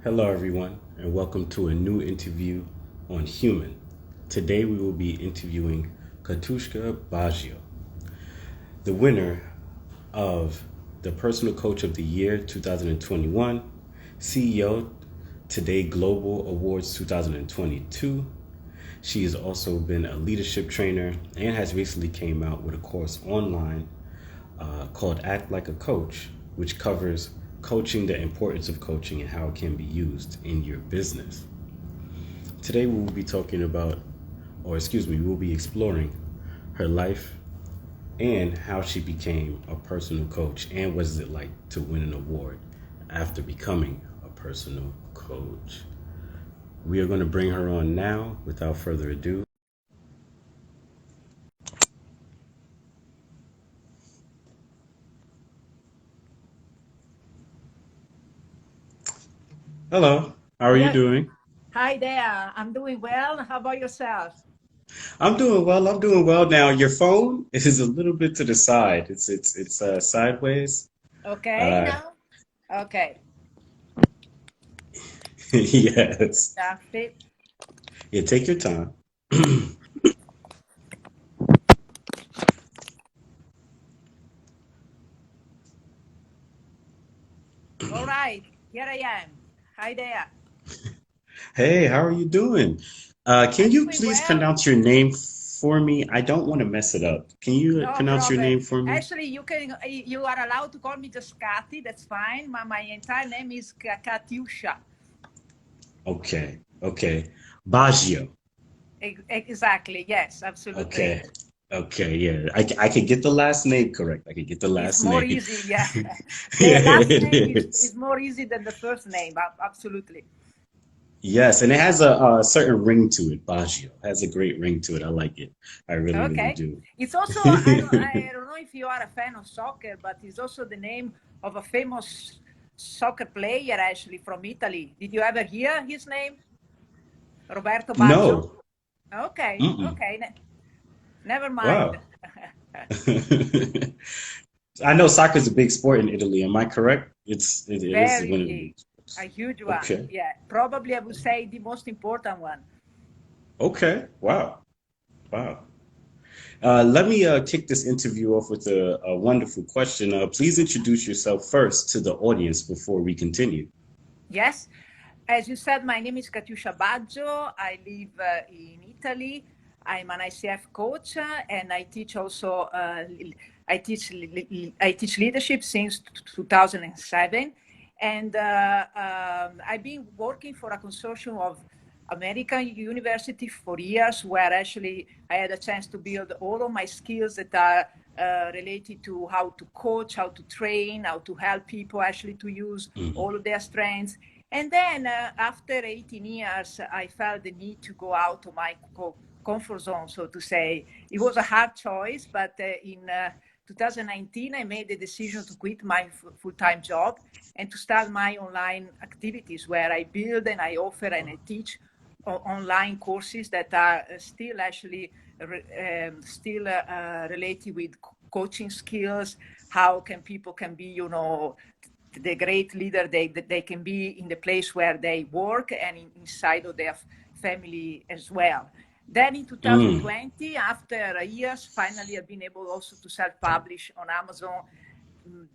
Hello, everyone, and welcome to a new interview on Human. Today, we will be interviewing Katiuscia Baggio, the winner of the Personal Coach of the Year 2021, CEO Today Global Awards 2022. She has also been a leadership trainer and has recently came out with a course online called Act Like a Coach, which covers coaching, the importance of coaching, and how it can be used in your business. Today we will be talking about, we will be exploring her life and how she became a personal coach and what is it like to win an award after becoming a personal coach. We are going to bring her on now without further ado. Hello, how are you Yes. doing? Hi there. I'm doing well. How about yourself? I'm doing well. I'm doing well now. Your phone is a little bit to the side. It's sideways. Okay Uh, now? Okay. yes. That's it. Yeah, take your time. All right. Here I am. Hi there. Hey, how are you doing? Can I'm you doing please well. pronounce your name for me? I don't want to mess it up. Can you No pronounce your problem. name for me? Actually, you are allowed to call me just Kati. That's fine. My entire name is Katiuscia. Okay. Okay. Baggio. Exactly. Yes, absolutely. Okay. Okay. Yeah. I could get the last name correct. I could get the It's last more name. easy. Yeah. Yeah, The last it name is is. more easy than the first name. Absolutely. Yes, and it has a certain ring to it. Baggio has a great ring to it. I like it. I really, really Okay. do. It's also I don't know if you are a fan of soccer, but it's also the name of a famous soccer player actually from Italy. Did you ever hear his name? Roberto Baggio? No. Okay, Mm-mm. okay. Never mind. Wow. I know soccer is a big sport in Italy. Am I correct? It is Very one of the big. big A sports. huge one. Okay. Yeah. Probably I would say the most important one. Okay. Wow. Wow. Let me kick this interview off with a wonderful question. Please introduce yourself first to the audience before we continue. Yes. As you said, my name is Katiuscia Baggio. I live in Italy. I'm an ICF coach and I teach also. I teach leadership since 2007, and I've been working for a consortium of American university for years, where actually I had a chance to build all of my skills that are related to how to coach, how to train, how to help people actually to use Mhm. all of their strengths. And then after 18 years, I felt the need to go out of my comfort zone, so to say. It was a hard choice, but in 2019, I made the decision to quit my full-time job and to start my online activities where I build and I offer and I teach online courses that are still actually still related with coaching skills. How can people can be, the great leader they can be in the place where they work and inside of their family as well. Then in Mm. 2020, after years, finally I've been able also to self-publish on Amazon. Mm,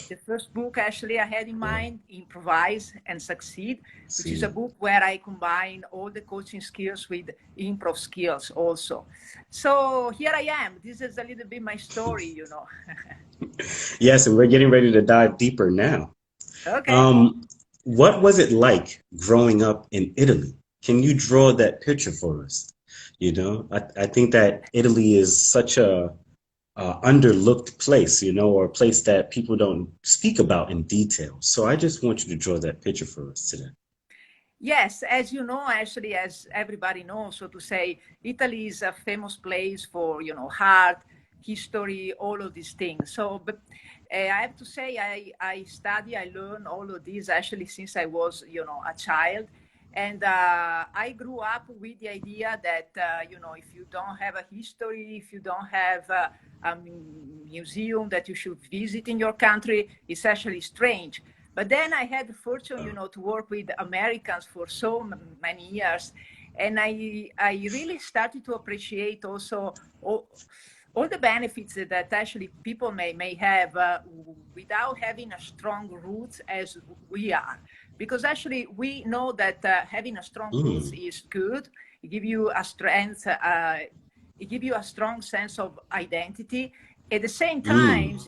The first book actually I had in Wow. mind, Improvise and Succeed, which is a See. book where I combine all the coaching skills with improv skills also. So here I am. This is a little bit my story. Yes, and we're getting ready to dive deeper now. Okay. Um, what was it like growing up in Italy? Can you draw that picture for us? I think that Italy is such a underlooked place, or a place that people don't speak about in detail. So I just want you to draw that picture for us today. Yes, as you know, actually, as everybody knows, so to say, Italy is a famous place for, art, history, all of these things. So, but I have to say, I learn all of this actually since I was, a child. And I grew up with the idea that, if you don't have a history, if you don't have a museum that you should visit in your country, it's actually strange. But then I had the fortune, to work with Americans for so many years. And I really started to appreciate also all the benefits that actually people may have without having a strong roots as we are. Because actually we know that having a strong roots is good. It gives you a strength, it gives you a strong sense of identity. At the same time,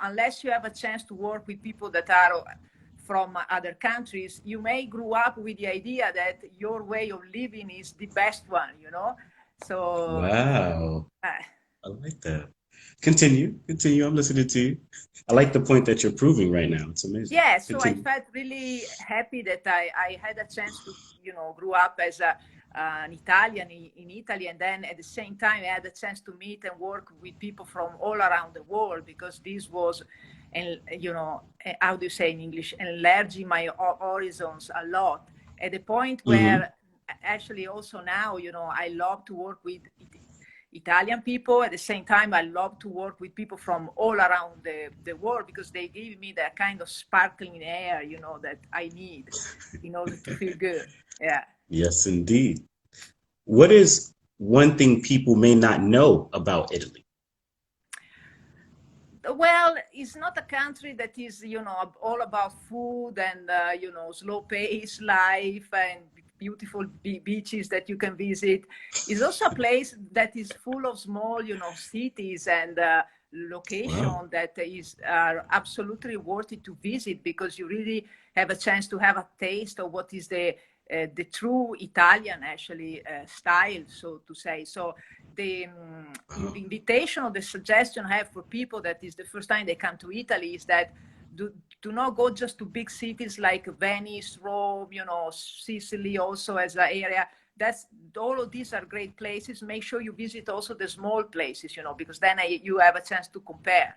unless you have a chance to work with people that are from other countries, you may grow up with the idea that your way of living is the best one, So, Wow. I like that. Continue. Continue. I'm listening to you. I like the point that you're proving right now. It's amazing. yeah, so I Continue. felt really happy that I had a chance to, grow up as an Italian in Italy, and then at the same time I had a chance to meet and work with people from all around the world, because this was, and how do you say in English, enlarging my horizons a lot, at the point Hmm. where actually also now, I love to work with Italian people. At the same time, I love to work with people from all around the world, because they give me that kind of sparkling air, that I need in order to feel good. Yeah. Yes, indeed. What is one thing people may not know about Italy? Well, it's not a country that is, all about food and, slow pace life and beautiful beaches that you can visit. It's also a place that is full of small, cities and Wow. location that are absolutely worth it to visit, because you really have a chance to have a taste of what is the true Italian actually style, so to say. So the invitation or the suggestion I have for people that is the first time they come to Italy is that do not go just to big cities like Venice, Rome, Sicily also as an area. That's all of these are great places. Make sure you visit also the small places, because then you have a chance to compare.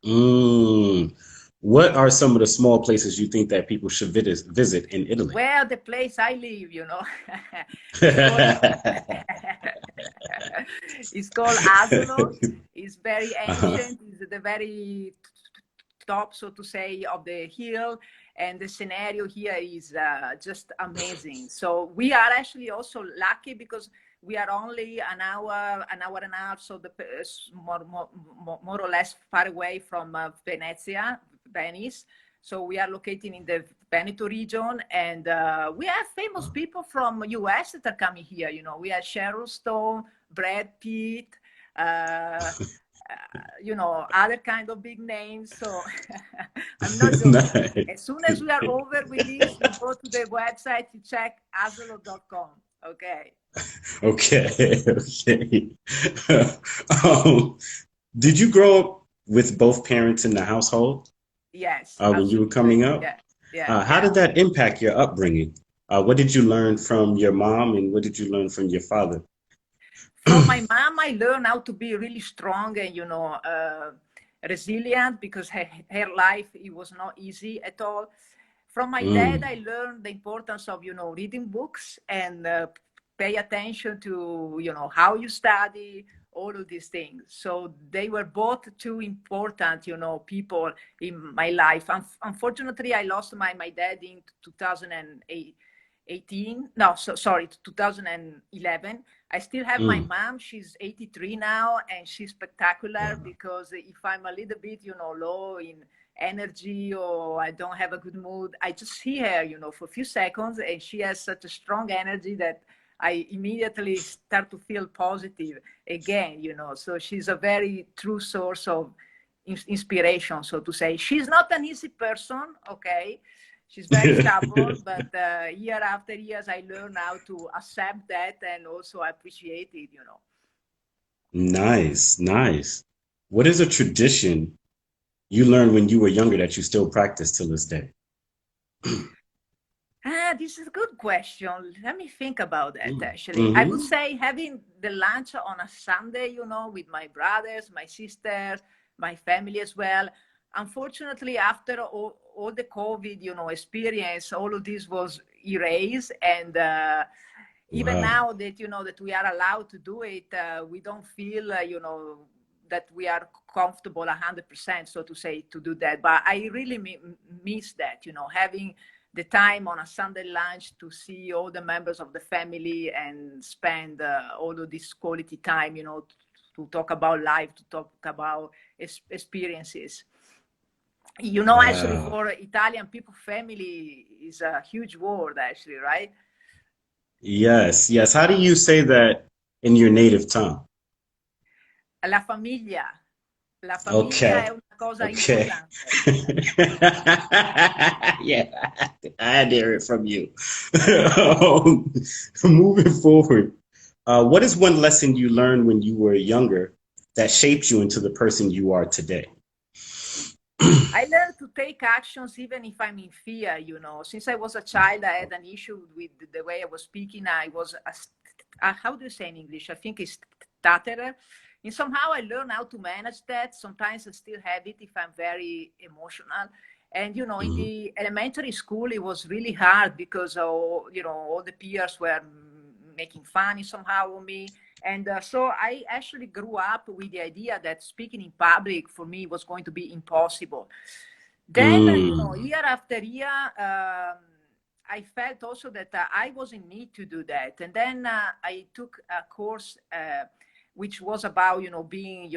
Mm. What are some of the small places you think that people should visit in Italy? Where the place I live, it's called it's called Asolo. It's very Uh-huh. ancient. It's the very top, so to say, of the hill, and the scenario here is just amazing. So we are actually also lucky, because we are only an hour and a half, so more or less far away from Venice. So we are located in the Veneto region, and we have famous people from US that are coming here. We have Cheryl Stone, Brad Pitt, uh, other kind of big names. So I'm not joking. Nice. As soon as we are over with this, you go to the website, you check asolo.com. Okay. Okay. Okay. Um, did you grow up with both parents in the household Yes, when you were coming absolutely. up? Yeah. Yeah. How Yeah. did that impact your upbringing? What did you learn from your mom, and what did you learn from your father? From my mom, I learned how to be really strong and, resilient, because her life, it was not easy at all. From my dad, Mm. I learned the importance of, reading books and pay attention to, how you study, all of these things. So they were both two important, people in my life. Unfortunately, I lost my dad in 2018. No, sorry, 2011. I still have my Mm. mom. She's 83 now, and she's spectacular, because if I'm a little bit, low in energy or I don't have a good mood, I just see her, for a few seconds, and she has such a strong energy that I immediately start to feel positive again, So she's a very true source of inspiration, so to say. She's not an easy person, okay? She's very stubborn, but year after years, I learn how to accept that and also appreciate it. Nice, nice. What is a tradition you learned when you were younger that you still practice till this day? This is a good question. Let me think about that, Mm. actually. I would Hmm. say having the lunch on a Sunday, with my brothers, my sisters, my family as well. Unfortunately, after all the COVID, experience, all of this was erased. And even Wow. now that, that we are allowed to do it, we don't feel, that we are comfortable 100%, so to say, to do that. But I really miss that, having the time on a Sunday lunch to see all the members of the family and spend all of this quality time, to talk about life, to talk about experiences. Actually, Wow. for Italian people, family is a huge word, actually, right? Yes, yes. How do you say that in your native tongue? La famiglia. La famiglia è Okay. una cosa Okay. importante. Yeah, I had to hear it from you. Um, Moving forward, what is one lesson you learned when you were younger that shaped you into the person you are today? I learned to take actions even if I'm in fear, Since I was a child, I had an issue with the way I was speaking. I was, how do you say in English? I think it's stutterer. And somehow I learned how to manage that. Sometimes I still have it if I'm very emotional. And, in Mhm. the elementary school, it was really hard because, all the peers were making fun somehow of me. And so I actually grew up with the idea that speaking in public for me was going to be impossible. Then, Mm. year after year, I felt also that I was in need to do that. And then I took a course which was about, being,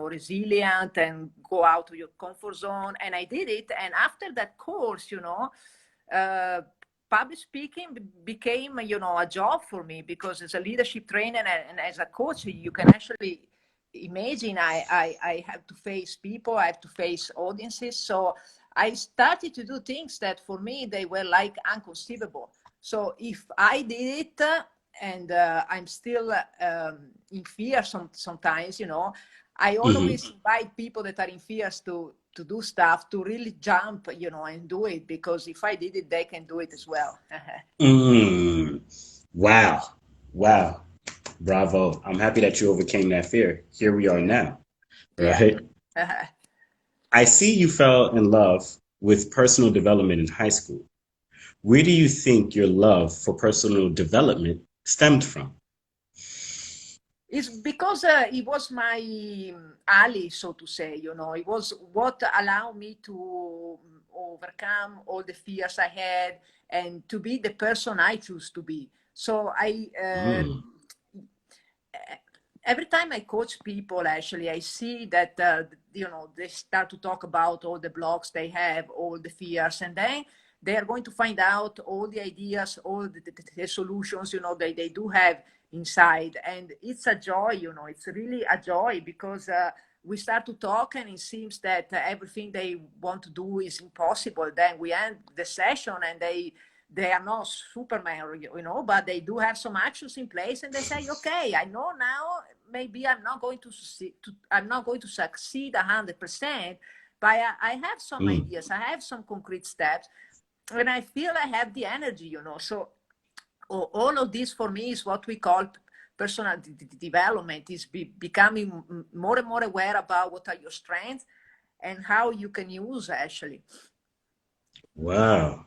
resilient and go out of your comfort zone. And I did it. And after that course, uh, public speaking became, a job for me, because as a leadership trainer and as a coach, you can actually imagine I have to face people, I have to face audiences. So I started to do things that for me, they were like unconceivable. So if I did it, and I'm still in fear sometimes, I Mhm. always invite people that are in fears to do stuff, to really jump, and do it, because if I did it, they can do it as well. Mm. Wow. Wow. Bravo. I'm happy that you overcame that fear. Here we are now, Yeah. right? I see you fell in love with personal development in high school. Where do you think your love for personal development stemmed from? It's because it was my ally, so to say, it was what allowed me to overcome all the fears I had and to be the person I choose to be. So Mm. every time I coach people, actually, I see that, they start to talk about all the blocks they have, all the fears, and then they are going to find out all the ideas, all the solutions, they do have inside. And it's a joy, it's really a joy, because we start to talk and it seems that everything they want to do is impossible. Then we end the session and they are not Superman, but they do have some actions in place, and they say, okay, I know now, maybe I'm not going to succeed, I'm not going to succeed 100%, but I have some Mm. ideas, I have some concrete steps, and I feel I have the energy, So all of this for me is what we call personal development, is becoming more and more aware about what are your strengths and how you can use actually. Wow.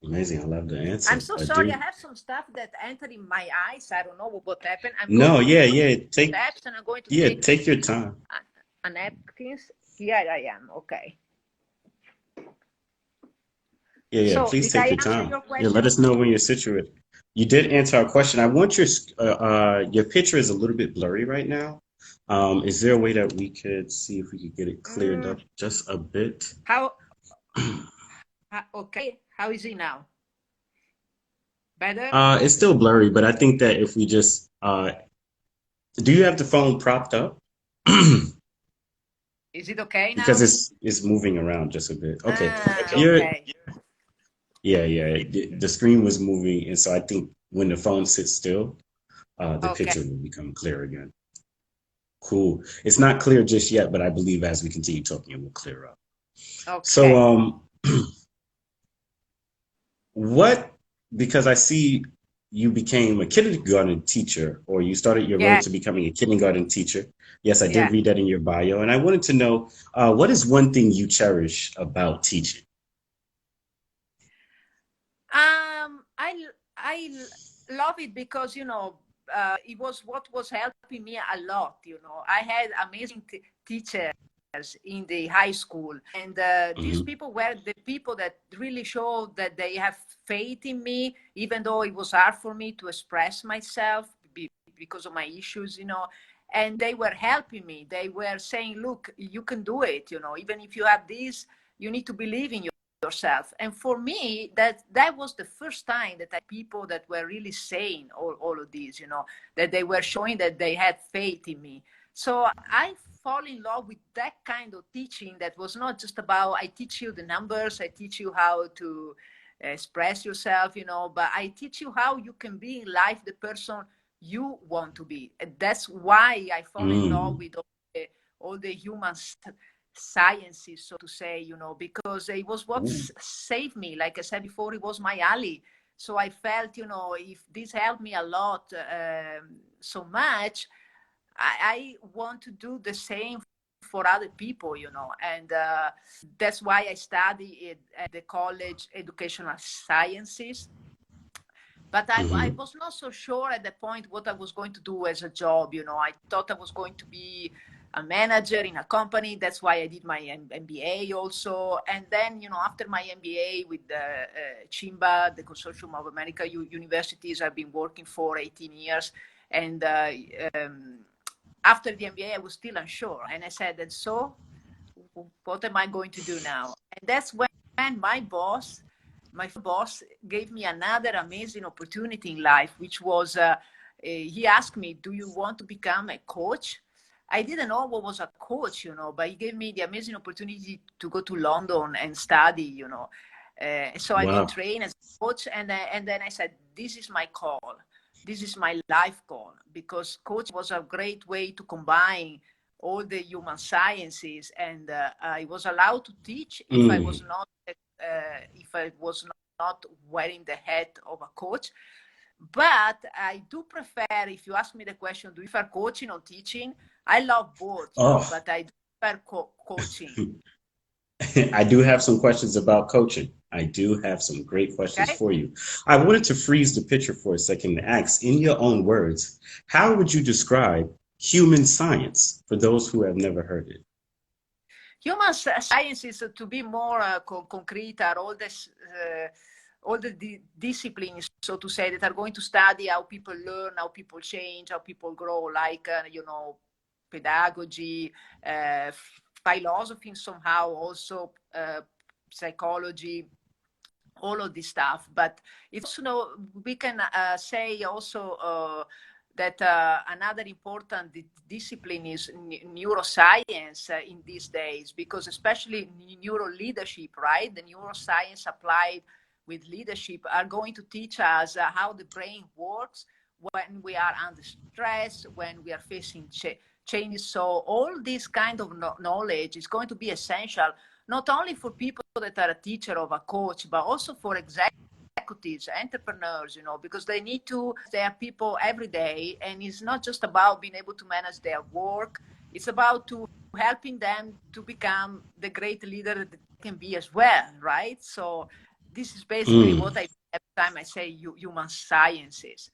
Amazing. I love the I'm answer. so I sorry. I do. have some stuff that entered in my eyes. I don't know what happened. I'm going No, to yeah, put yeah. steps and I'm going to Yeah, take take your time. a napkins. Here I am. Okay. Yeah, yeah. So Please did take I your answer time. your Yeah, let question? us know when you're situated. You did answer our question. I want your picture is a little bit blurry right now. Is there a way that we could see if we could get it cleared Mm, up just a bit? how? Okay. How is it now? Better? It's still blurry, but I think that if we just do you have the phone propped up? Is it okay Because now? it's moving around just a bit. Okay. You're Okay. yeah, yeah. The screen was moving, and so I think when the phone sits still, the Okay. picture will become clear again. Cool. It's not clear just yet, but I believe as we continue talking, it will clear up. So, Okay. what, because I see you became a kindergarten teacher, or you started your road Yeah. to becoming a kindergarten teacher. Yes, I did Yeah. read that in your bio. And I wanted to know, what is one thing you cherish about teaching? I love it because it was what was helping me a lot. I had amazing teachers in the high school, and these people were the people that really showed that they have faith in me, even though it was hard for me to express myself because of my issues, and they were helping me. They were saying, look, you can do it, even if you have this, you need to believe in yourself. And for me, that was the first time that I had people that were really saying all of these, that they were showing that they had faith in me. So I fall in love with that kind of teaching that was not just about, I teach you the numbers, I teach you how to express yourself, but I teach you how you can be in life the person you want to be. And that's why I fall in love with all the human sciences, so to say, because it was what saved me. Like I said before, it was my ally. So I felt, if this helped me a lot, so much, I want to do the same for other people, and that's why I studied at the college educational sciences. But I was not so sure at the point what I was going to do as a job. I thought I was going to be a manager in a company. That's why I did my MBA also. And then, after my MBA with Simba, the Consortium of American Universities, I've been working for 18 years. And after the MBA, I was still unsure. And I said, and so what am I going to do now? And that's when my boss gave me another amazing opportunity in life, which was, he asked me, do you want to become a coach? I didn't know what was a coach, but he gave me the amazing opportunity to go to London and study, so I got trained as a coach, and then I said, this is my call. This is my life call, because coaching was a great way to combine all the human sciences, and I was allowed to teach if I was not wearing the hat of a coach. But I do prefer, if you ask me the question, do you prefer coaching or teaching? I love both, but I do prefer coaching. I do have some questions about coaching. I do have some great questions for you. I wanted to freeze the picture for a second and ask, in your own words, how would you describe human science for those who have never heard it? Human sciences, to be more concrete, are all the disciplines, so to say, that are going to study how people learn, how people change, how people grow, like, pedagogy, philosophy somehow, also psychology, all of this stuff. But it's, we can say also that another important discipline is neuroscience in these days, because especially neuro leadership, right? The neuroscience applied with leadership are going to teach us how the brain works when we are under stress, when we are facing changes. So all this kind of knowledge is going to be essential, not only for people that are a teacher or a coach, but also for executives, entrepreneurs, because they need to, they are people every day, and it's not just about being able to manage their work. It's about helping them to become the great leader that they can be as well, right? So this is basically what I every time I say human sciences.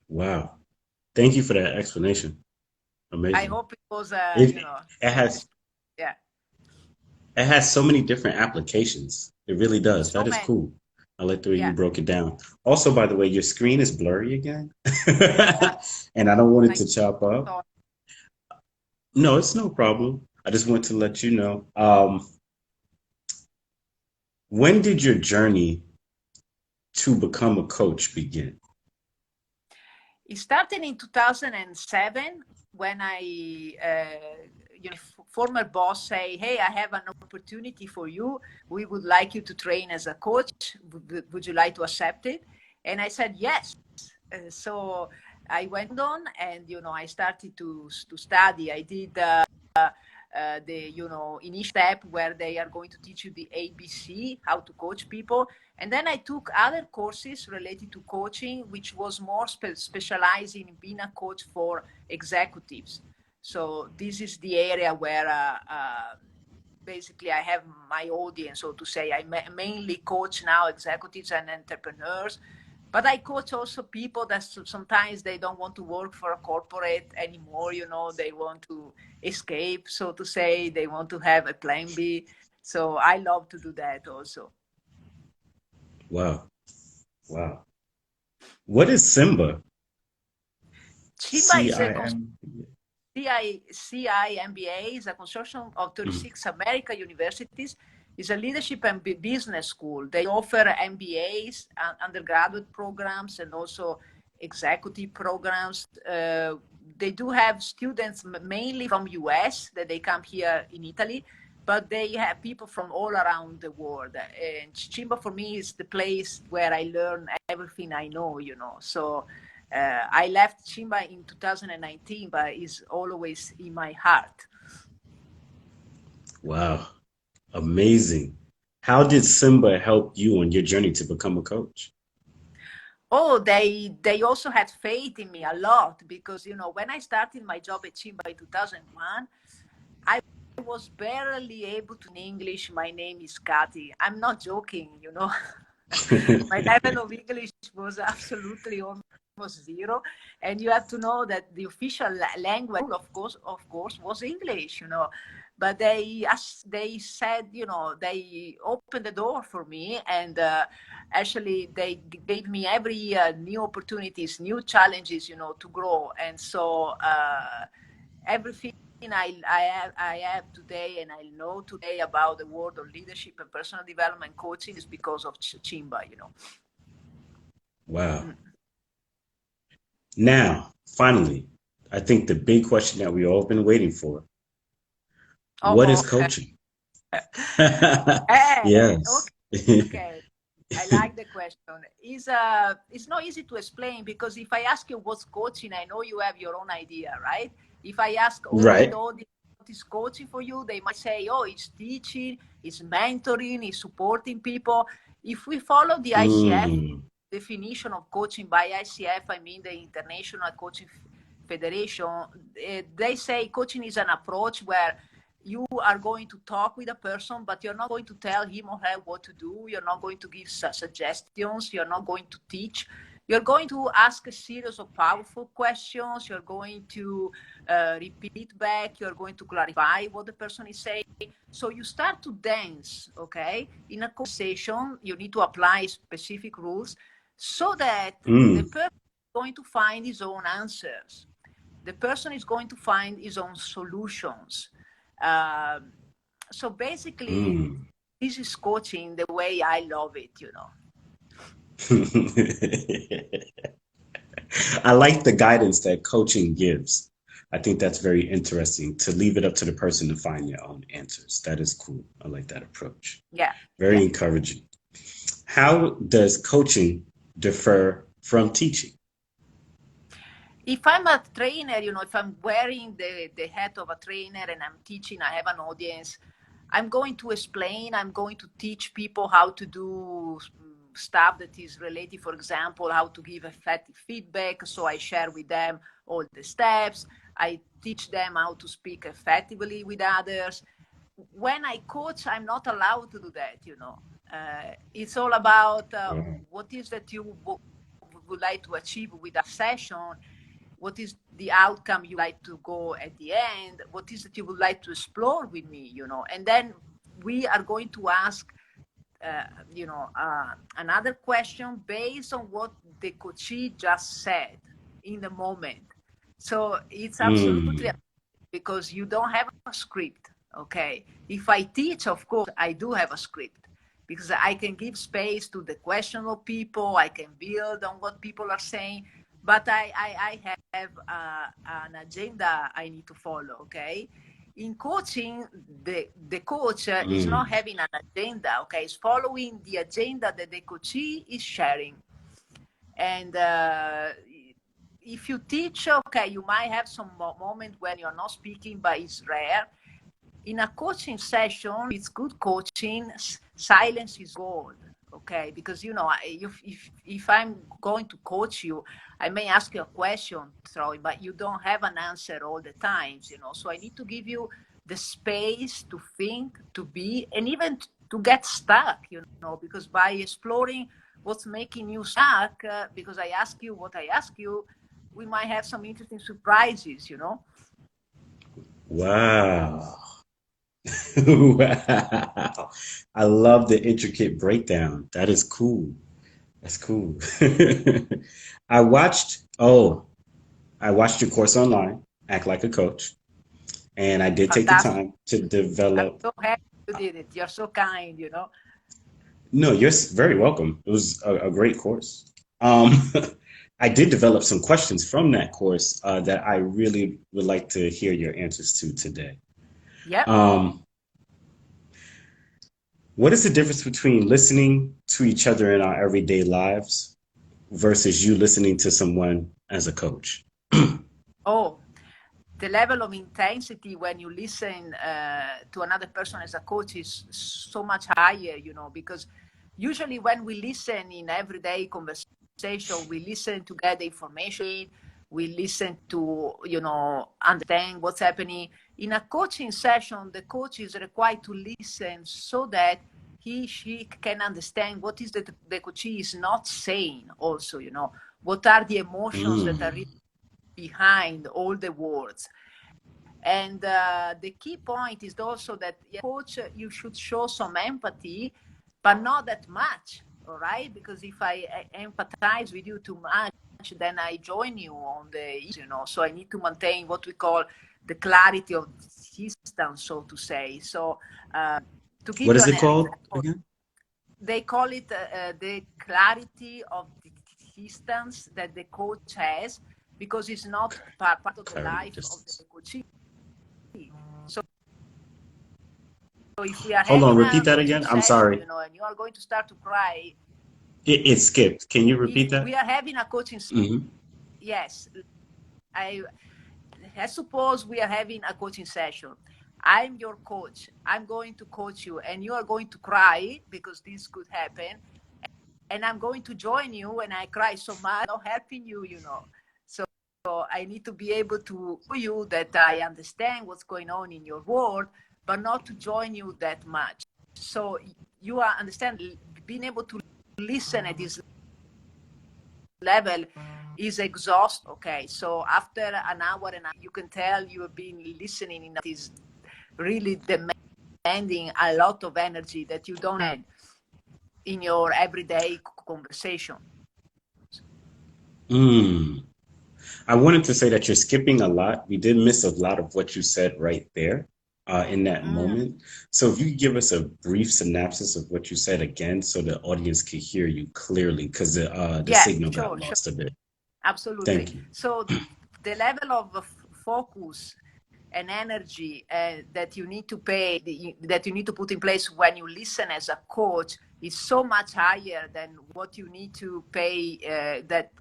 Wow. Thank you for that explanation. Amazing. I hope it was, it has so many different applications. It really does. That is cool. I like the way you broke it down. Also, by the way, your screen is blurry again. And I don't want it to chop up. No, it's no problem. I just want to let you know. When did your journey to become a coach begin? It started in 2007 when former boss say, hey, I have an opportunity for you. We would like you to train as a coach. Would you like to accept it? And I said, yes. So I went on and, I started to study. I did the initial step where they are going to teach you the ABC, how to coach people. And then I took other courses related to coaching, which was more specializing in being a coach for executives. So this is the area where basically I have my audience, so to say. I mainly coach now executives and entrepreneurs. But I coach also people that sometimes they don't want to work for a corporate anymore. They want to escape, so to say. They want to have a plan B. So I love to do that also. Wow. Wow. What is Simba? Simba is a CIM. CIMBA is a consortium of 36 American universities. It's a leadership and business school. They offer MBAs, undergraduate programs, and also executive programs. They do have students mainly from US that they come here in Italy, but they have people from all around the world. And Simba for me is the place where I learn everything I know. So I left Simba in 2019, but it's always in my heart. Wow. Amazing. How did Simba help you on your journey to become a coach? Oh, they also had faith in me a lot because, when I started my job at Simba in 2001, I was barely able to in English. My name is Kati. I'm not joking. My level of English was absolutely almost zero. And you have to know that the official language, of course, was English. But they said, they opened the door for me, and actually they gave me every year new opportunities, new challenges, to grow. And so everything I have today and I know today about the world of leadership and personal development coaching is because of Simba. Wow. Now, finally, I think the big question that we all been waiting for. What is Oh, coaching? okay, Yes. okay. I like the question. It's not easy to explain because if I ask you what's coaching, I know you have your own idea, right? If I ask all the Right. audience what is coaching for you, they might say, oh, it's teaching, it's mentoring, it's supporting people. If we follow the ICF Mm, definition of coaching by ICF, I mean the International Coaching Federation, they say coaching is an approach where you are going to talk with a person, but you're not going to tell him or her what to do. You're not going to give suggestions. You're not going to teach. You're going to ask a series of powerful questions. You're going to repeat back. You're going to clarify what the person is saying. So you start to dance, okay? In a conversation, you need to apply specific rules so that the mm, person is going to find his own answers. The person is going to find his own solutions. Um, so basically, mm. this is coaching the way I love it. I like the guidance that coaching gives. I think that's very interesting to leave it up to the person to find their own answers. That is cool. I like that approach. Yeah, Very yeah. encouraging. How does coaching differ from teaching? If I'm a trainer, if I'm wearing the hat of a trainer and I'm teaching, I have an audience, I'm going to explain, I'm going to teach people how to do stuff that is related, for example, how to give effective feedback. So I share with them all the steps. I teach them how to speak effectively with others. When I coach, I'm not allowed to do that. It's all about Wow. what is that you would like to achieve with a session, what is the outcome you like to go at the end, what is it you would like to explore with me. And then we are going to ask another question based on what the coachee just said in the moment. So it's absolutely, Mm, because you don't have a script. Okay, if I teach, of course I do have a script, because I can give space to the question of people, I can build on what people are saying, but I have an agenda I need to follow. Okay, in coaching, the coach is not mm, having an agenda. Okay, it's following the agenda that the coachee is sharing. And if you teach, okay, you might have some moment when you're not speaking, but it's rare. In a coaching session, it's good coaching. Silence is gold. Okay, because if I'm going to coach you, I may ask you a question, Troy, but you don't have an answer all the times. So I need to give you the space to think, to be, and even to get stuck, you know, because by exploring what's making you stuck, because I ask you what I ask you, we might have some interesting surprises, you know. Wow. Wow. I love the intricate breakdown. That is cool. That's cool. I watched, oh, I watched your course online, Act Like a Coach, and I did take the Fantastic. time to I'm develop. so happy you did it. You're so kind, you know. No, you're very welcome. It was a great course. I did develop some questions from that course that I really would like to hear your answers to today. Yep. Um, what is the difference between listening to each other in our everyday lives versus you listening to someone as a coach? Oh, the level of intensity when you listen to another person as a coach is so much higher, you know, because usually when we listen in everyday conversation, we listen to get the information, we listen to, you know, understand what's happening. In a coaching session, the coach is required to listen so that she can understand what is the coachee is not saying also, you know, what are the emotions that are Mm. behind all the words. And the key point is also that, yeah, coach, you should show some empathy, but not that much, all right? Because if I empathize with you too much, then I join you on the, you know, so I need to maintain what we call the clarity of distance, so to say. So to give What you is an it called example, again? they call it the clarity of the distance that the coach has, because it's not part of the Clarity of life of the distance. coachee. So if we are Hold on, having repeat a that coaching again. I'm session, sorry. you know, and you are going to start to cry, It skipped. Can you if repeat that? we are having a coaching, Hmm. yes, I suppose we are having a coaching session. I'm your coach. I'm going to coach you, and you are going to cry because this could happen. And I'm going to join you, and I cry so much, not helping you, you know. So I need to be able to show you that I understand what's going on in your world, but not to join you that much. So you are understand, being able to listen at this level is exhaust. Okay, so after an hour and you can tell you have been listening, in that is really demanding a lot of energy that you don't have in your everyday conversation. Mm. I wanted to say that you're skipping a lot. We did miss a lot of what you said right there in that moment. So if you could give us a brief synopsis of what you said again so the audience could hear you clearly, because the Yeah, signal got sure, lost a bit. absolutely. Thank you. So the level of focus and energy that you need to that you need to put in place when you listen as a coach is so much higher than what you need to pay, that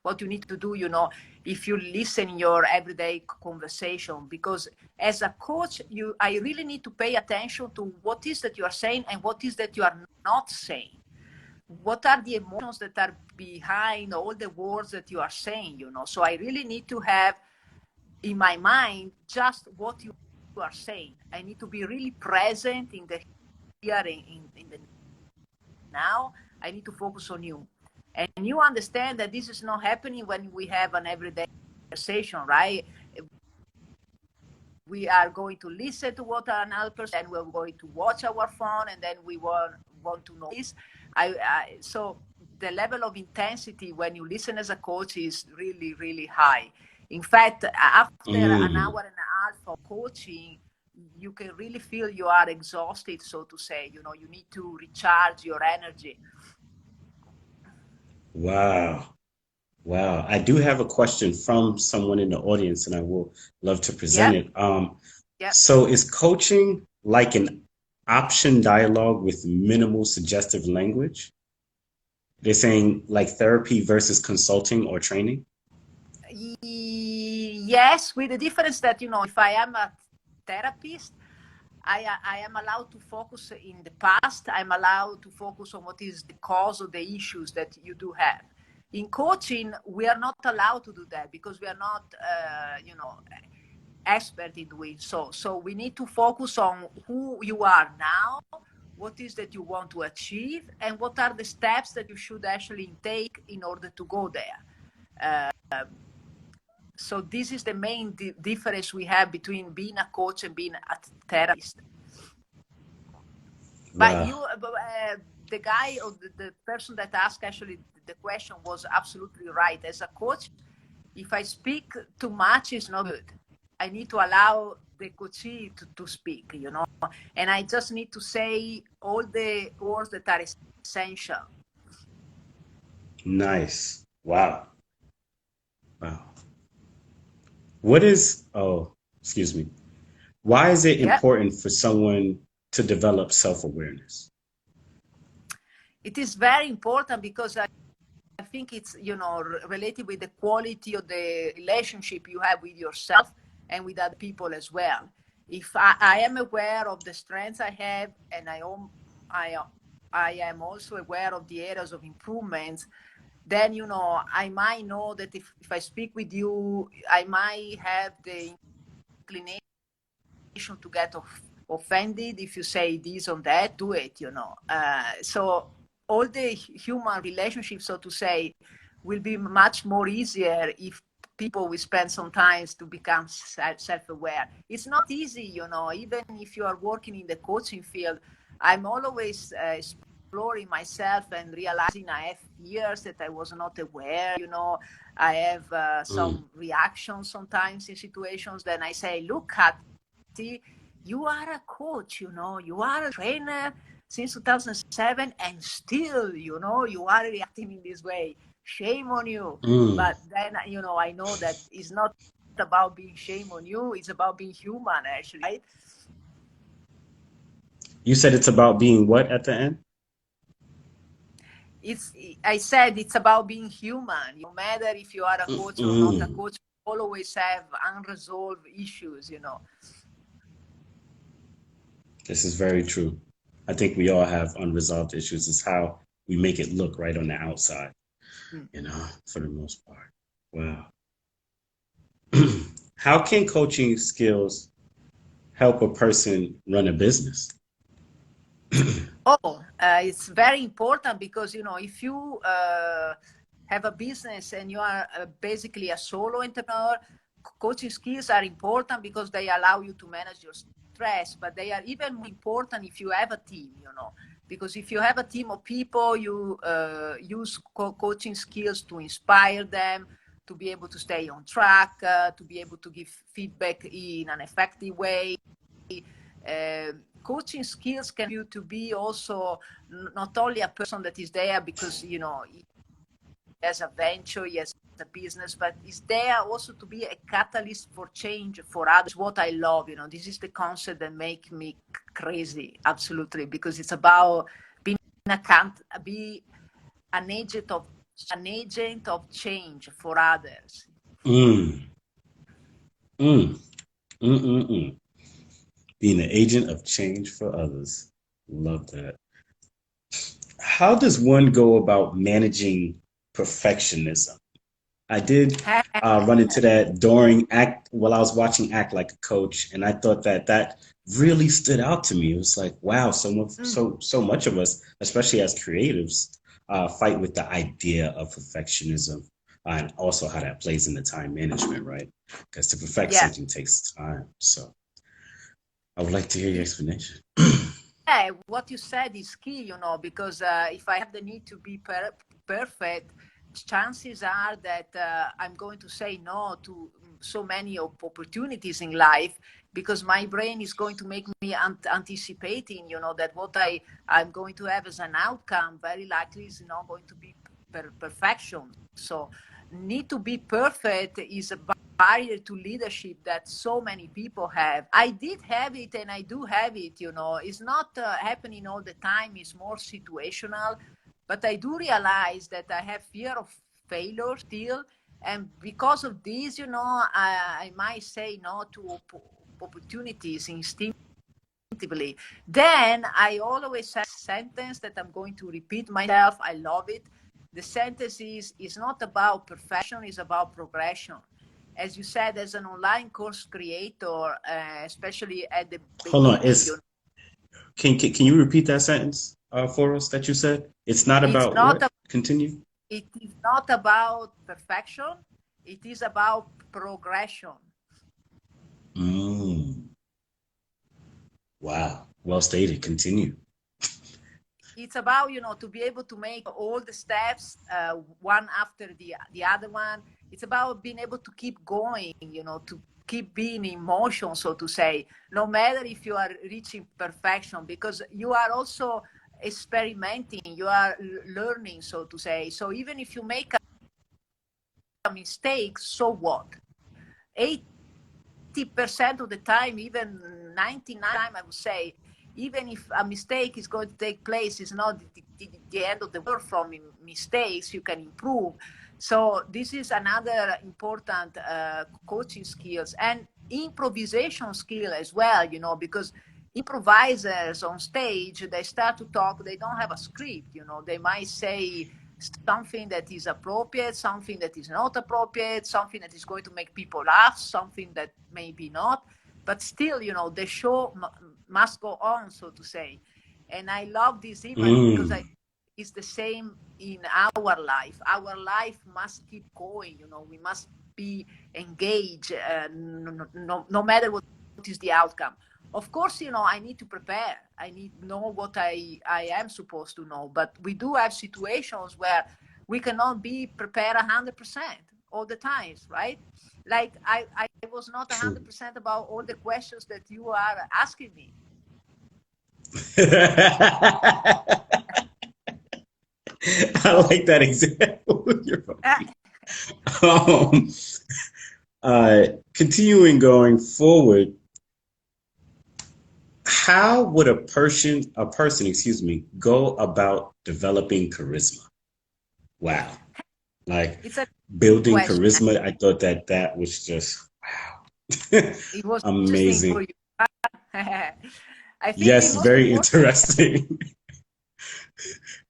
what you need to do, you know, if you listen in your everyday conversation. Because as a coach, I really need to pay attention to what is that you are saying and what is that you are not saying. What are the emotions that are behind all the words that you are saying, you know? So I really need to have in my mind just what you are saying. I need to be really present in the here, in the now. I need to focus on you. And you understand that this is not happening when we have an everyday conversation, right? We are going to listen to what another person, and we're going to watch our phone, and then we want to know this. So the level of intensity when you listen as a coach is really, really high. In fact, after an Mm. hour and a half of coaching, you can really feel you are exhausted, so to say. You know, you need to recharge your energy. Wow. Wow. I do have a question from someone in the audience, and I will love to present Yeah, it. yeah. So is coaching like an option dialogue with minimal suggestive language? They're saying like therapy versus consulting or training? Yes, with the difference that, you know, if I am a therapist, I am allowed to focus in the past. I'm allowed to focus on what is the cause of the issues that you do have. In coaching, we are not allowed to do that because we are not, you know, expert in doing so. So we need to focus on who you are now, what is that you want to achieve, and what are the steps that you should actually take in order to go there. So this is the main difference we have between being a coach and being a therapist. But Wow. the guy or the person that asked actually the question was absolutely right. As a coach, if I speak too much, it's not good. I need to allow the coachee to speak, you know, and I just need to say all the words that are essential. Nice. Wow. Wow. What is, oh, excuse me. Why is it Yeah. important for someone to develop self-awareness? It is very important because I think it's, you know, related with the quality of the relationship you have with yourself and with other people as well. If I am aware of the strengths I have, and I am also aware of the areas of improvements, then, you know, I might know that if I speak with you, I might have the inclination to get offended if you say this or that, do it, you know. So all the human relationships, so to say, will be much more easier if people will spend some time to become self-aware. It's not easy, you know, even if you are working in the coaching field. I'm always exploring myself and realizing I have fears that I was not aware, you know. I have some reactions sometimes in situations. Then I say, look, Kati, you are a coach, you know, you are a trainer since 2007, and still, you know, you are reacting in this way. Shame on you. Mm. But then, you know, I know that it's not about being shame on you, it's about being human, actually, right? You said it's about being what at the end? I said it's about being human. No matter if you are a coach or not a Mm. coach, you always have unresolved issues, you know. This is very true. I think we all have unresolved issues. It's how we make it look right on the outside, Mm. you know, for the most part. Wow. How can coaching skills help a person run a business? Oh, it's very important because, you know, if you have a business and you are basically a solo entrepreneur, coaching skills are important because they allow you to manage your stress, but they are even more important if you have a team, you know, because if you have a team of people, you use coaching skills to inspire them, to be able to stay on track, to be able to give feedback in an effective way. Coaching skills can you to be also not only a person that is there because, you know, he has a venture, he has a business, but is there also to be a catalyst for change for others. What I love, you know, this is the concept that make me crazy, absolutely, because it's about being be an agent of change for others. Mm, mm, mm, mm, mm. Being an agent of change for others. Love that. How does one go about managing perfectionism? I did run into that during act while I was watching Act Like a Coach, and I thought that that really stood out to me. It was like, wow, so much of us, especially as creatives, fight with the idea of perfectionism, and also how that plays in the time management, right? Because to perfect Yeah. something takes time. So I would like to hear your explanation. Yeah, what you said is key, you know, because if I have the need to be perfect, chances are that I'm going to say no to so many opportunities in life because my brain is going to make me anticipating, you know, that what I'm going to have as an outcome very likely is not going to be perfection. So need to be perfect is a barrier to leadership that so many people have. I did have it and I do have it, you know. It's not happening all the time, it's more situational. But I do realize that I have fear of failure still. And because of this, you know, I might say no to opportunities instinctively. Then I always say a sentence that I'm going to repeat myself. I love it. The sentence is not about perfection, it's about progression. As you said, as an online course creator, especially at the Hold on, beginning, you know, Can you repeat that sentence for us that you said? It's not It's about not what? Continue. it is not about perfection. It is about progression. Mm, wow. Well stated. Continue. It's about, to be able to make all the steps one after the other one. It's about being able to keep going, to keep being in motion, so to say, no matter if you are reaching perfection, because you are also experimenting, you are learning, so to say. So even if you make a mistake, so what? 80% of the time, even 99%, I would say, even if a mistake is going to take place, it's not the end of the world. From mistakes you can improve. So this is another important coaching skills, and improvisation skill as well, because improvisers on stage, they start to talk, they don't have a script, they might say something that is appropriate, something that is not appropriate, something that is going to make people laugh, something that maybe not, but still, the show must go on, so to say. And I love this image because it's the same in our life. Our life must keep going, we must be engaged, no matter what is the outcome. Of course, I need to prepare. I need to know what I am supposed to know. But we do have situations where we cannot be prepared 100% all the times, right? Like I was not 100% about all the questions that you are asking me. I like that example. um, Continuing going forward, how would a person, excuse me, go about developing charisma? Wow. Like It's a building question. charisma, I thought that was just wow. It was interesting for Amazing. you. I think the Yes, most very important, interesting.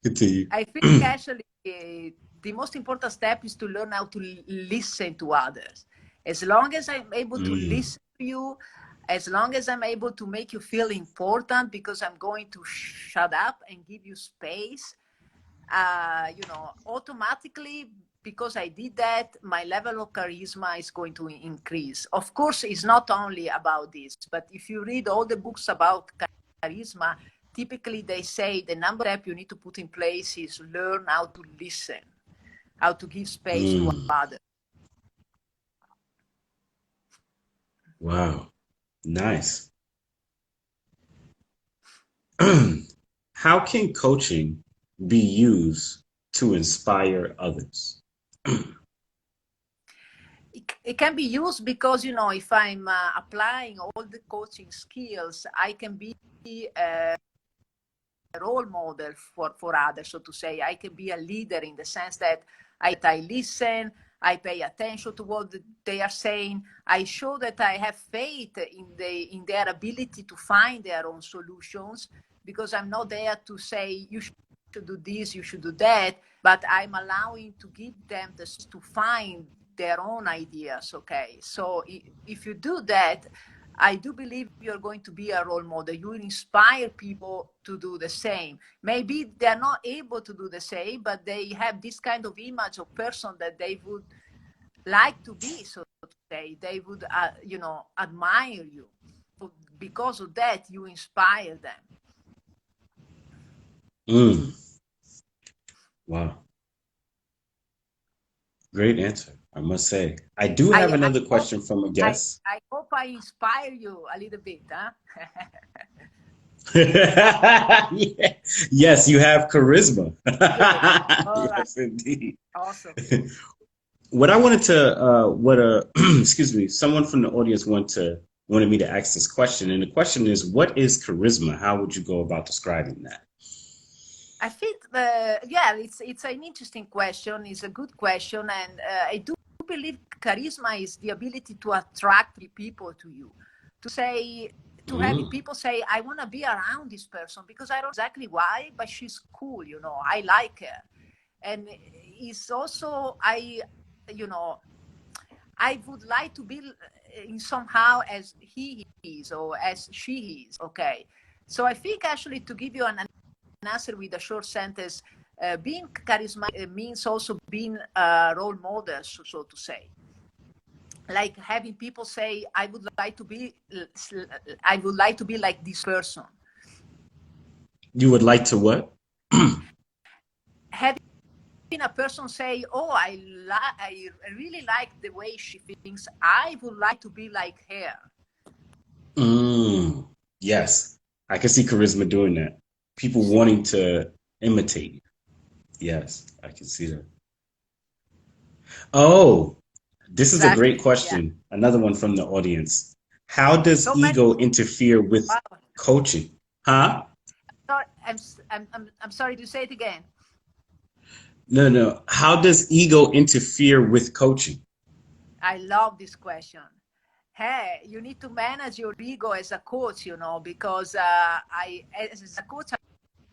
Continue. I think actually the most important step is to learn how to listen to others. As long as I'm able to listen to you, as long as I'm able to make you feel important because I'm going to shut up and give you space, automatically, because I did that, my level of charisma is going to increase. Of course, it's not only about this, but if you read all the books about charisma, typically they say the number step you need to put in place is learn how to listen, how to give space to others. Wow. Nice. How can coaching be used to inspire others? It can be used because, if I'm applying all the coaching skills, I can be a role model for others, so to say. I can be a leader in the sense that I listen, I pay attention to what they are saying. I show that I have faith in their ability to find their own solutions, because I'm not there to say you should do this, you should do that, but I'm allowing to give them this to find their own ideas. Okay, so if you do that, I do believe you're going to be a role model. You will inspire people to do the same. Maybe they're not able to do the same, but they have this kind of image of person that they would like to be, so to say. They would, admire you. Because of that, you inspire them. Wow. Great answer, I must say. I do have another question from a guest. I hope I inspire you a little bit, huh? Yes, you have charisma. All right. Yes, indeed. Awesome. What I wanted to, excuse me, someone from the audience wanted me to ask this question, and the question is, what is charisma? How would you go about describing that? I think, it's an interesting question. It's a good question, and I do believe charisma is the ability to attract people to you, to have people say, I want to be around this person because I don't know exactly why, but she's cool, I like her. And it's also, I would like to be in somehow as he is or as she is. Okay. So I think actually, to give you an answer with a short sentence, being charismatic means also being a role model, so to say. Like having people say, I would like to be like this person. You would like to what? Having a person say, oh, I really like the way she thinks, I would like to be like her. Yes, I can see charisma doing that. People wanting to imitate. Yes, I can see that. Oh, this is a great Exactly. Yeah. question. Another one from the audience. How does So many. ego interfere with Wow. coaching? Huh? Sorry, I'm sorry to say it again. No, no. How does ego interfere with coaching? I love this question. Hey, you need to manage your ego as a coach, because as a coach,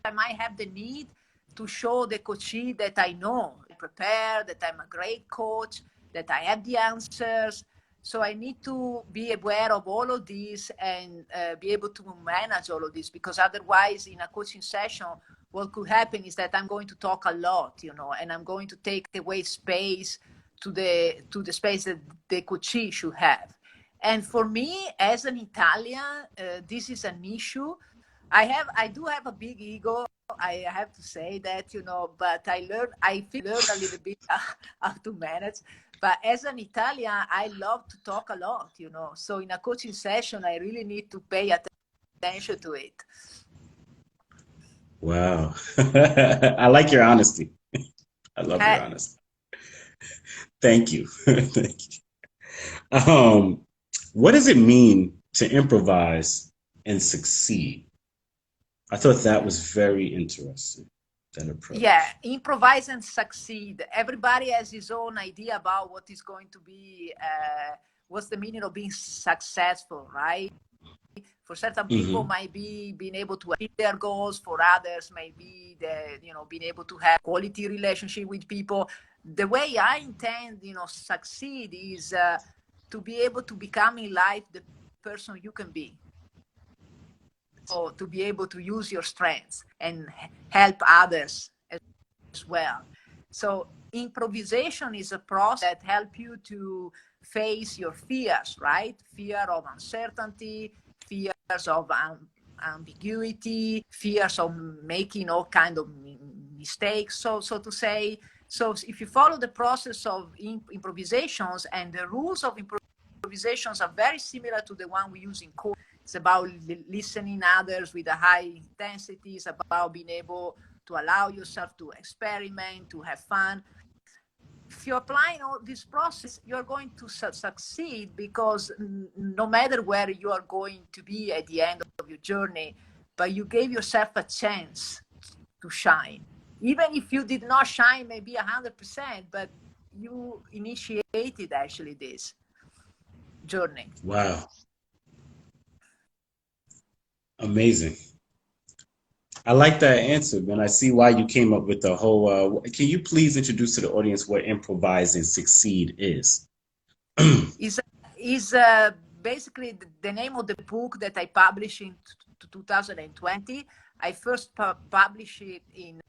I might have the need to show the coachee that I know, I prepare, that I'm a great coach, that I have the answers. So I need to be aware of all of this and be able to manage all of this, because otherwise in a coaching session, what could happen is that I'm going to talk a lot, and I'm going to take away space to the space that the coachee should have. And for me, as an Italian, this is an issue. I do have a big ego. I have to say that, but I learned a little bit how to manage. But as an Italian, I love to talk a lot, So in a coaching session, I really need to pay attention to it. Wow. I like your honesty. I love your honesty. Thank you. Thank you. What does it mean to improvise and succeed? I thought that was very interesting, that approach. Yeah, improvise and succeed. Everybody has his own idea about what is going to be, what's the meaning of being successful, right? For certain people, might be being able to achieve their goals. For others, maybe being able to have quality relationship with people. The way I intend, succeed is to be able to become in life the person you can be. So to be able to use your strengths and help others as well. So improvisation is a process that helps you to face your fears, right? Fear of uncertainty, fears of ambiguity, fears of making all kind of mistakes, so to say. So if you follow the process of improvisations, and the rules of improvisations are very similar to the one we use in course. It's about listening others with a high intensity. It's about being able to allow yourself to experiment, to have fun. If you're applying all this process, you're going to succeed, because no matter where you are going to be at the end of your journey, but you gave yourself a chance to shine. Even if you did not shine maybe 100%, but you initiated actually this journey. Wow. Amazing. I like that answer, man. I see why you came up with the whole. Can you please introduce to the audience what Improvise and Succeed is? is basically the name of the book that I published in 2020. I first published it in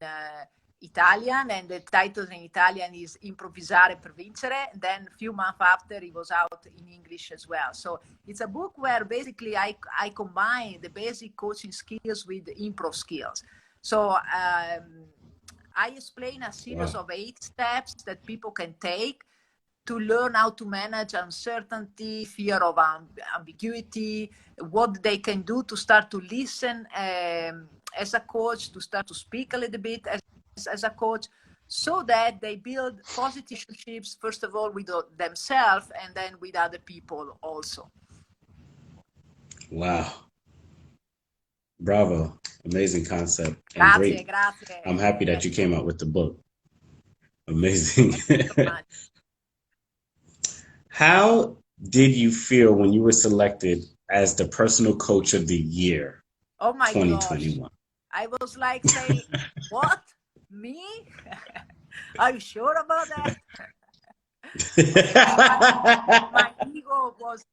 Italian, and the title in Italian is Improvvisare per vincere. Then a few months after, it was out in English as well. So it's a book where basically I combine the basic coaching skills with the improv skills. So I explain a series of 8 steps that people can take to learn how to manage uncertainty, fear of ambiguity, what they can do to start to listen as a coach, to start to speak a little bit as a coach, so that they build positive relationships, first of all, with themselves, and then with other people also. Wow. Bravo. Amazing concept. And Grazie, great. grazie. I'm happy that you came out with the book. Amazing. Thank you so much. How did you feel when you were selected as the personal coach of the year? Oh my 2021. gosh. I was like saying, what? Me? Are you sure about that? my ego was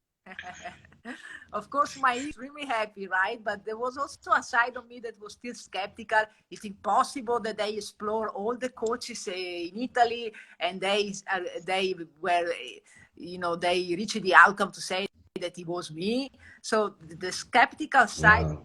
Of course, my extremely happy, right? But there was also a side of me that was still skeptical. Is it possible that they explore all the coaches in Italy and they were, they reached the outcome to say that it was me? So the skeptical side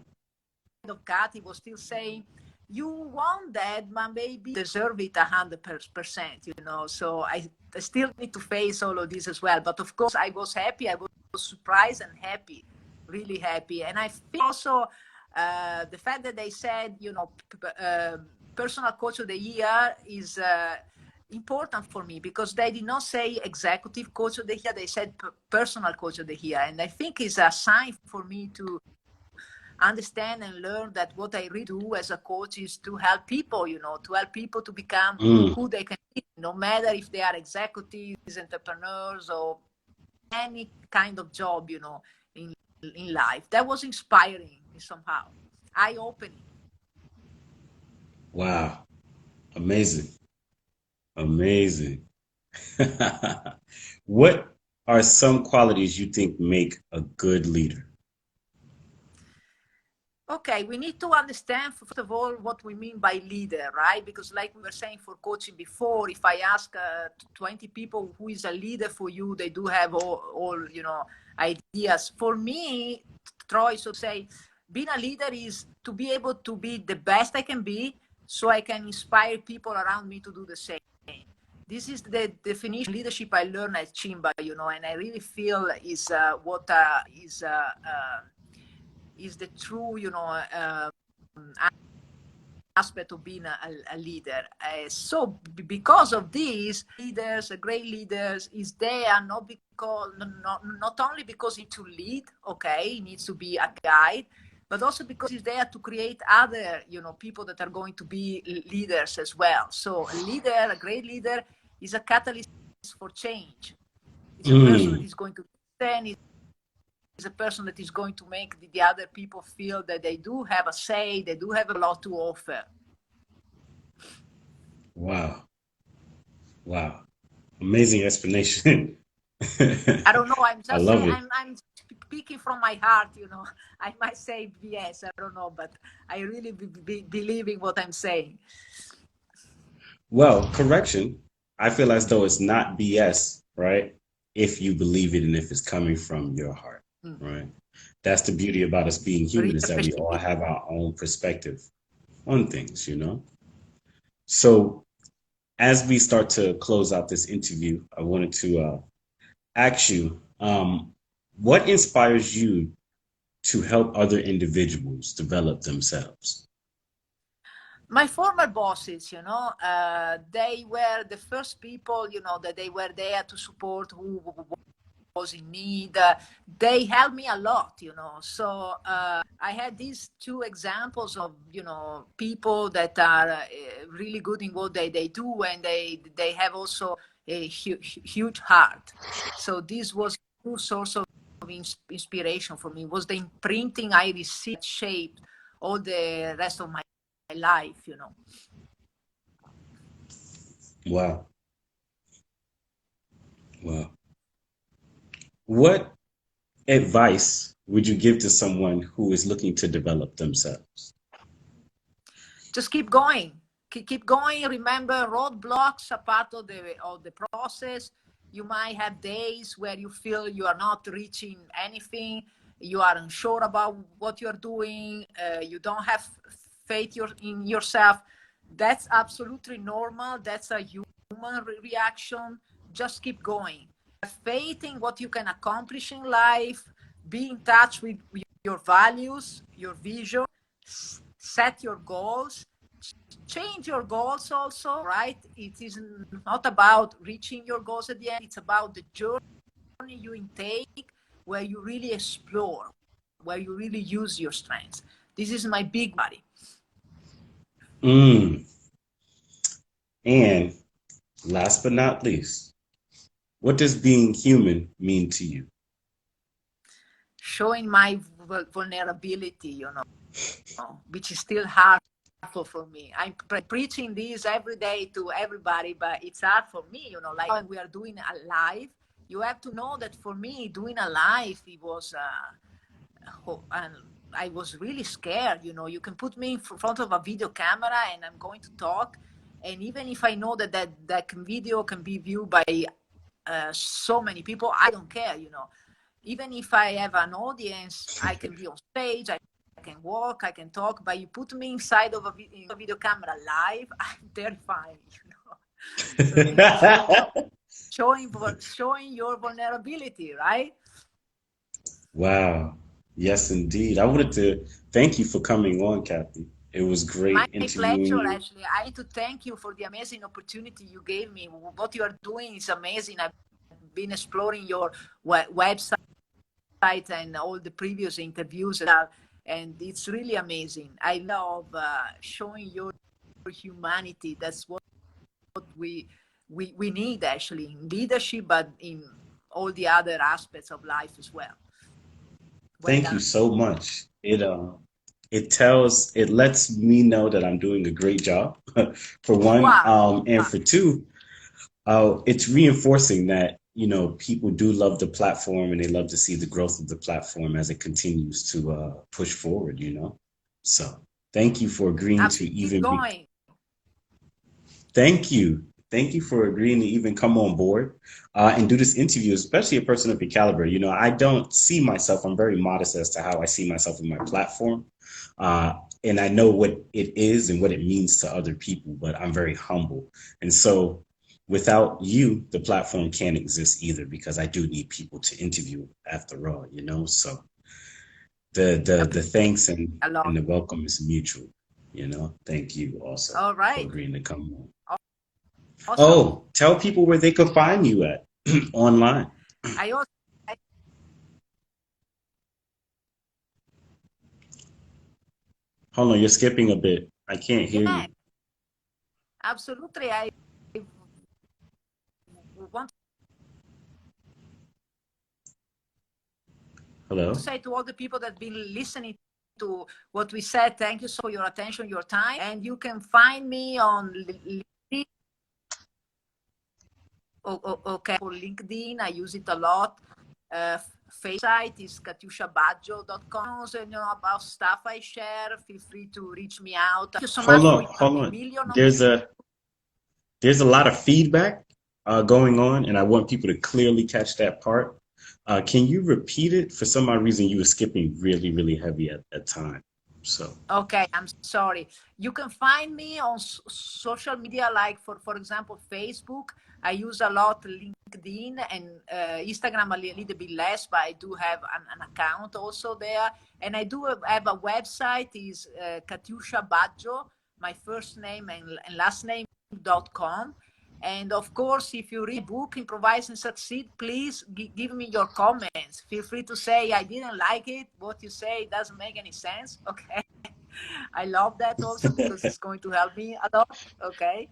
of Kati was still saying, you want that, but maybe deserve it 100%, So I still need to face all of this as well. But of course, I was happy. I was surprised and happy, really happy. And I feel also the fact that they said, personal coach of the year is important for me, because they did not say executive coach of the year. They said personal coach of the year. And I think it's a sign for me to understand and learn that what I really do as a coach is to help people, to help people to become who they can be, no matter if they are executives, entrepreneurs, or any kind of job, in life. That was inspiring somehow, eye-opening. Wow. Amazing. Amazing. What are some qualities you think make a good leader? Okay, we need to understand, first of all, what we mean by leader, right? Because like we were saying for coaching before, if I ask 20 people who is a leader for you, they do have all ideas. For me, Troy, so say, being a leader is to be able to be the best I can be, so I can inspire people around me to do the same. This is the definition of leadership I learned at Simba, and I really feel is what is the true, aspect of being a leader. So because of this, leaders, great leaders, is there not because not only because he to lead, okay, he needs to be a guide, but also because he's there to create other, people that are going to be leaders as well. So a leader, a great leader, is a catalyst for change. It's a person that is going to stand. Is a person that is going to make the other people feel that they do have a say, they do have a lot to offer. Wow. Wow. Amazing explanation. I don't know. I'm just saying, I'm speaking from my heart, I might say BS, I don't know, but I really believe in what I'm saying. Well, correction. I feel as though it's not BS, right? If you believe it and if it's coming from your heart, right? That's the beauty about us being human, is that we all have our own perspective on things, So as we start to close out this interview, I wanted to ask you, what inspires you to help other individuals develop themselves? My former bosses, they were the first people, that they were there to support who was in need. They helped me a lot, So I had these two examples of, people that are really good in what they do, and they have also a huge heart. So this was a true source of inspiration for me. It was the imprinting I received shaped all the rest of my life, Wow. Wow. What advice would you give to someone who is looking to develop themselves? Just keep going. Keep going. Remember, roadblocks are part of the process. You might have days where you feel you are not reaching anything. You are unsure about what you're doing. You don't have faith in yourself. That's absolutely normal. That's a human reaction. Just keep going. Have faith in what you can accomplish in life. Be in touch with your values, your vision. Set your goals. Change your goals also, right? It is not about reaching your goals at the end. It's about the journey you intake, where you really explore, where you really use your strengths. This is my big body. And last but not least, what does being human mean to you? Showing my vulnerability, which is still hard for me. I'm preaching this every day to everybody, but it's hard for me, like when we are doing a live, you have to know that for me, doing a live, it was, and I was really scared. You know, you can put me in front of a video camera and I'm going to talk. And even if I know that video can be viewed by so many people, I don't care, you know. Even if I have an audience, I can be on stage, I can walk, I can talk, but you put me inside of a video camera live, I'm terrifying, you know. So this is showing your vulnerability, right? Wow. Yes, indeed. I wanted to thank you for coming on, Kathy. It was My great interviewing pleasure, you. actually. I need to thank you for the amazing opportunity you gave me. What you are doing is amazing. I've been exploring your website and all the previous interviews, and it's really amazing. I love showing your humanity. That's what we need actually in leadership, but in all the other aspects of life as well. Well Thank you done. so much. It lets me know that I'm doing a great job for You one, are. and for two, it's reinforcing that, you know, people do love the platform and they love to see the growth of the platform as it continues to push forward, you know. So thank you for agreeing to Keep even be. going. Thank you. Thank you for agreeing to even come on board and do this interview, especially a person of your caliber. You know, I don't see myself, I'm very modest as to how I see myself in my platform. And I know what it is and what it means to other people, but I'm very humble. And so without you, the platform can't exist either, because I do need people to interview after all, you know? So the thanks A and lot. the welcome is mutual, you know? Thank you also All for right. agreeing to come on. Awesome. Oh, tell people where they can find you at online. I also, Hold on, you're skipping a bit. I can't hear yeah, you. absolutely. I want to Hello? say to all the people that have been listening to what we said, thank you so for your attention, your time. And you can find me on LinkedIn. Okay, for LinkedIn, I use it a lot. Facebook site is katiusciabaggio.com. So, you know, about stuff I share, feel free to reach me out. Thank you so much for Hold a on. million of There's a lot of feedback going on, and I want people to clearly catch that part. Can you repeat it? For some odd reason, you were skipping really, really heavy at that time. So, Okay, I'm sorry. You can find me on social media, like for example, Facebook. I use a lot LinkedIn and Instagram a little bit less, but I do have an account also there. And I do have a website, is Katiuscia Baggio, my first name and last name.com. And of course, if you read book, Improvise and Succeed, please give me your comments. Feel free to say, I didn't like it. What you say doesn't make any sense. Okay. I love that also because it's going to help me a lot. Okay.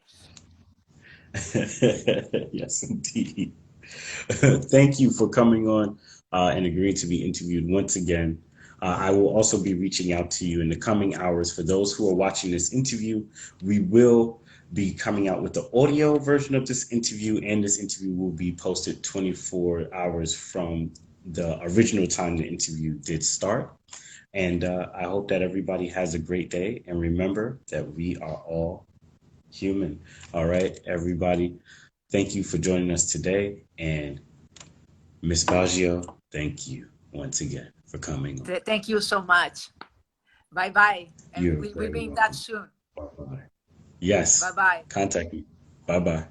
yes, indeed. Thank you for coming on and agreeing to be interviewed once again. I will also be reaching out to you in the coming hours. For those who are watching this interview, we will be coming out with the audio version of this interview, and this interview will be posted 24 hours from the original time the interview did start. And I hope that everybody has a great day. And remember that we are all human. All right, everybody. Thank you for joining us today. And Miss Baggio, thank you once again for coming on. Thank you so much. Bye bye. And You're we'll very be in touch welcome. soon. Bye-bye. Bye Yes, bye. contact me. Bye-bye.